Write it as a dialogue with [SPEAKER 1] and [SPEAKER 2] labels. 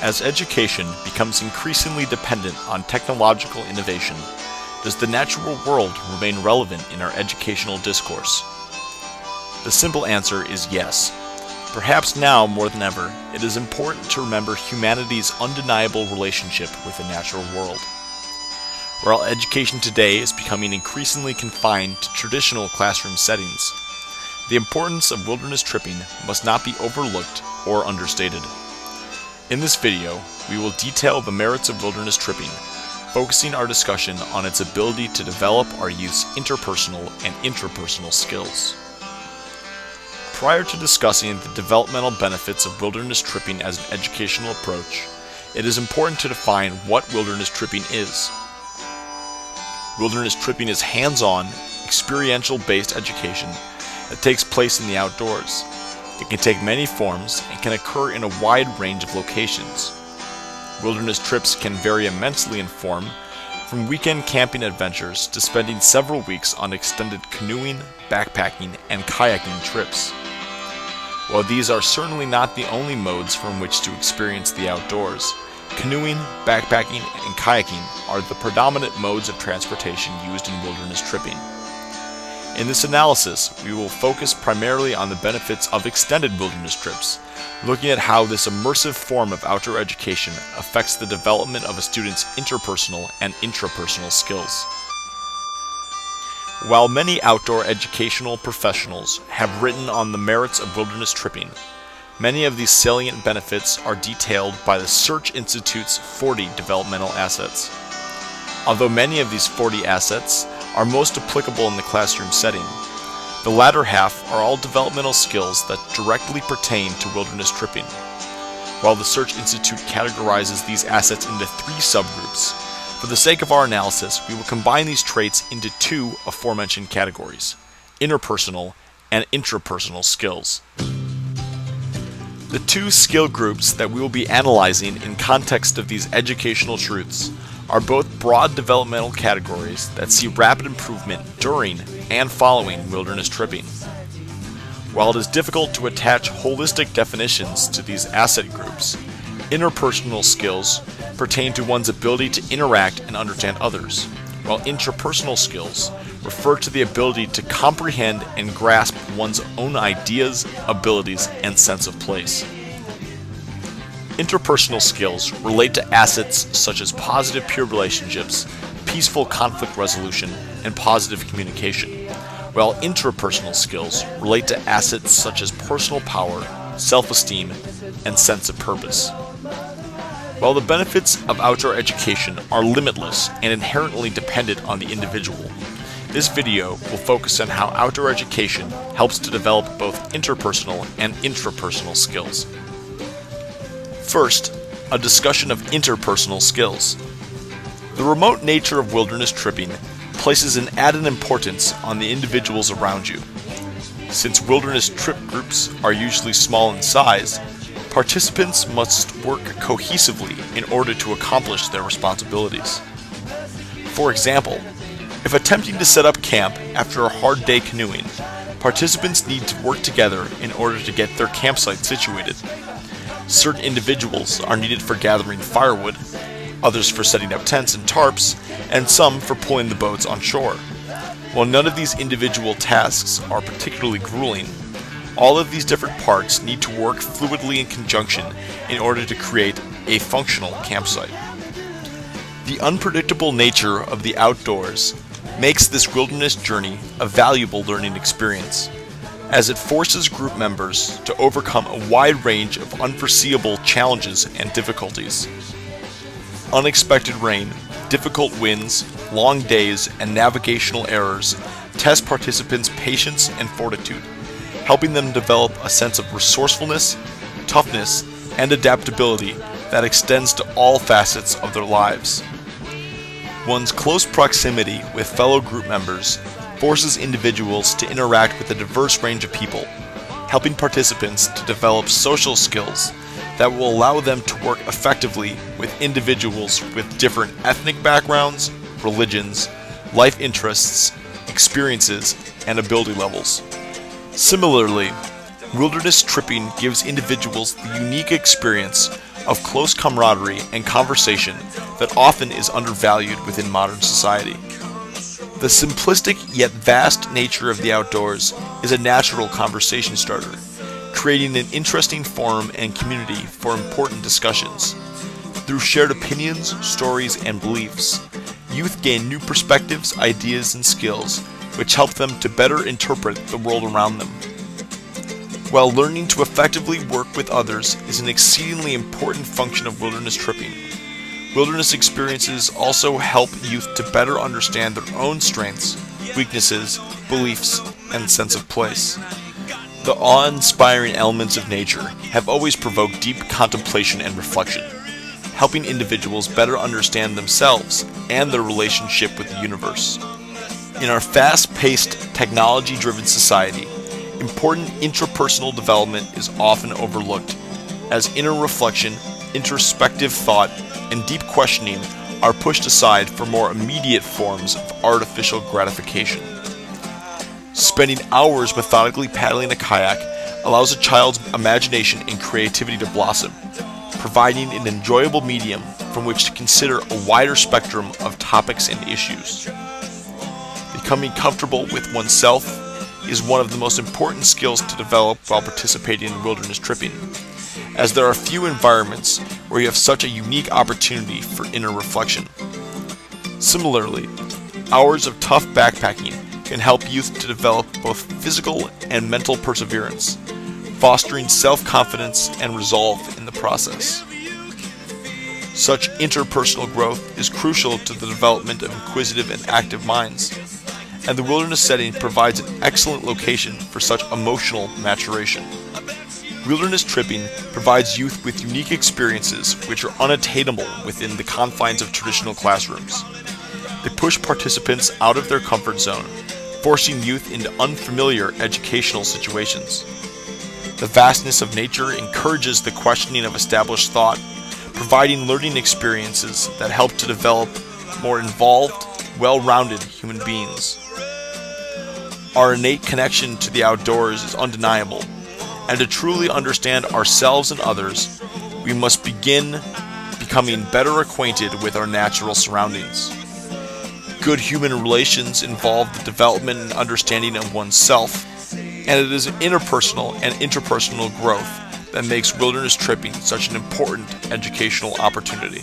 [SPEAKER 1] As education becomes increasingly dependent on technological innovation, does the natural world remain relevant in our educational discourse? The simple answer is yes. Perhaps now more than ever, it is important to remember humanity's undeniable relationship with the natural world. While education today is becoming increasingly confined to traditional classroom settings, the importance of wilderness tripping must not be overlooked or understated. In this video, we will detail the merits of wilderness tripping, focusing our discussion on its ability to develop our youth's interpersonal and intrapersonal skills. Prior to discussing the developmental benefits of wilderness tripping as an educational approach, it is important to define what wilderness tripping is. Wilderness tripping is hands-on, experiential-based education that takes place in the outdoors. It can take many forms and can occur in a wide range of locations. Wilderness trips can vary immensely in form, from weekend camping adventures to spending several weeks on extended canoeing, backpacking, and kayaking trips. While these are certainly not the only modes from which to experience the outdoors, canoeing, backpacking, and kayaking are the predominant modes of transportation used in wilderness tripping. In this analysis, we will focus primarily on the benefits of extended wilderness trips, looking at how this immersive form of outdoor education affects the development of a student's interpersonal and intrapersonal skills. While many outdoor educational professionals have written on the merits of wilderness tripping, many of these salient benefits are detailed by the Search Institute's 40 developmental assets. Although many of these 40 assets are most applicable in the classroom setting, the latter half are all developmental skills that directly pertain to wilderness tripping. While the Search Institute categorizes these assets into 3 subgroups, for the sake of our analysis, we will combine these traits into 2 aforementioned categories: interpersonal and intrapersonal skills. The 2 skill groups that we will be analyzing in context of these educational truths are both broad developmental categories that see rapid improvement during and following wilderness tripping. While it is difficult to attach holistic definitions to these asset groups, interpersonal skills pertain to one's ability to interact and understand others, while intrapersonal skills refer to the ability to comprehend and grasp one's own ideas, abilities, and sense of place. Interpersonal skills relate to assets such as positive peer relationships, peaceful conflict resolution, and positive communication, while intrapersonal skills relate to assets such as personal power, self-esteem, and sense of purpose. While the benefits of outdoor education are limitless and inherently dependent on the individual, this video will focus on how outdoor education helps to develop both interpersonal and intrapersonal skills. First, a discussion of interpersonal skills. The remote nature of wilderness tripping places an added importance on the individuals around you. Since wilderness trip groups are usually small in size, participants must work cohesively in order to accomplish their responsibilities. For example, if attempting to set up camp after a hard day canoeing, participants need to work together in order to get their campsite situated. Certain individuals are needed for gathering firewood, others for setting up tents and tarps, and some for pulling the boats on shore. While none of these individual tasks are particularly grueling, all of these different parts need to work fluidly in conjunction in order to create a functional campsite. The unpredictable nature of the outdoors makes this wilderness journey a valuable learning experience, as it forces group members to overcome a wide range of unforeseeable challenges and difficulties. Unexpected rain, difficult winds, long days, and navigational errors test participants' patience and fortitude, helping them develop a sense of resourcefulness, toughness, and adaptability that extends to all facets of their lives. One's close proximity with fellow group members forces individuals to interact with a diverse range of people, helping participants to develop social skills that will allow them to work effectively with individuals with different ethnic backgrounds, religions, life interests, experiences, and ability levels. Similarly, wilderness tripping gives individuals the unique experience of close camaraderie and conversation that often is undervalued within modern society. The simplistic yet vast nature of the outdoors is a natural conversation starter, creating an interesting forum and community for important discussions. Through shared opinions, stories, and beliefs, youth gain new perspectives, ideas, and skills which help them to better interpret the world around them. While learning to effectively work with others is an exceedingly important function of wilderness tripping, wilderness experiences also help youth to better understand their own strengths, weaknesses, beliefs, and sense of place. The awe-inspiring elements of nature have always provoked deep contemplation and reflection, helping individuals better understand themselves and their relationship with the universe. In our fast-paced, technology-driven society, important intrapersonal development is often overlooked, as inner reflection, introspective thought, and deep questioning are pushed aside for more immediate forms of artificial gratification. Spending hours methodically paddling a kayak allows a child's imagination and creativity to blossom, providing an enjoyable medium from which to consider a wider spectrum of topics and issues. Becoming comfortable with oneself is one of the most important skills to develop while participating in wilderness tripping, as there are few environments where you have such a unique opportunity for inner reflection. Similarly, hours of tough backpacking can help youth to develop both physical and mental perseverance, fostering self-confidence and resolve in the process. Such interpersonal growth is crucial to the development of inquisitive and active minds, and the wilderness setting provides an excellent location for such emotional maturation. Wilderness tripping provides youth with unique experiences which are unattainable within the confines of traditional classrooms. They push participants out of their comfort zone, forcing youth into unfamiliar educational situations. The vastness of nature encourages the questioning of established thought, providing learning experiences that help to develop more involved, well-rounded human beings. Our innate connection to the outdoors is undeniable, and to truly understand ourselves and others, we must begin becoming better acquainted with our natural surroundings. Good human relations involve the development and understanding of oneself, and it is interpersonal and interpersonal growth that makes wilderness tripping such an important educational opportunity.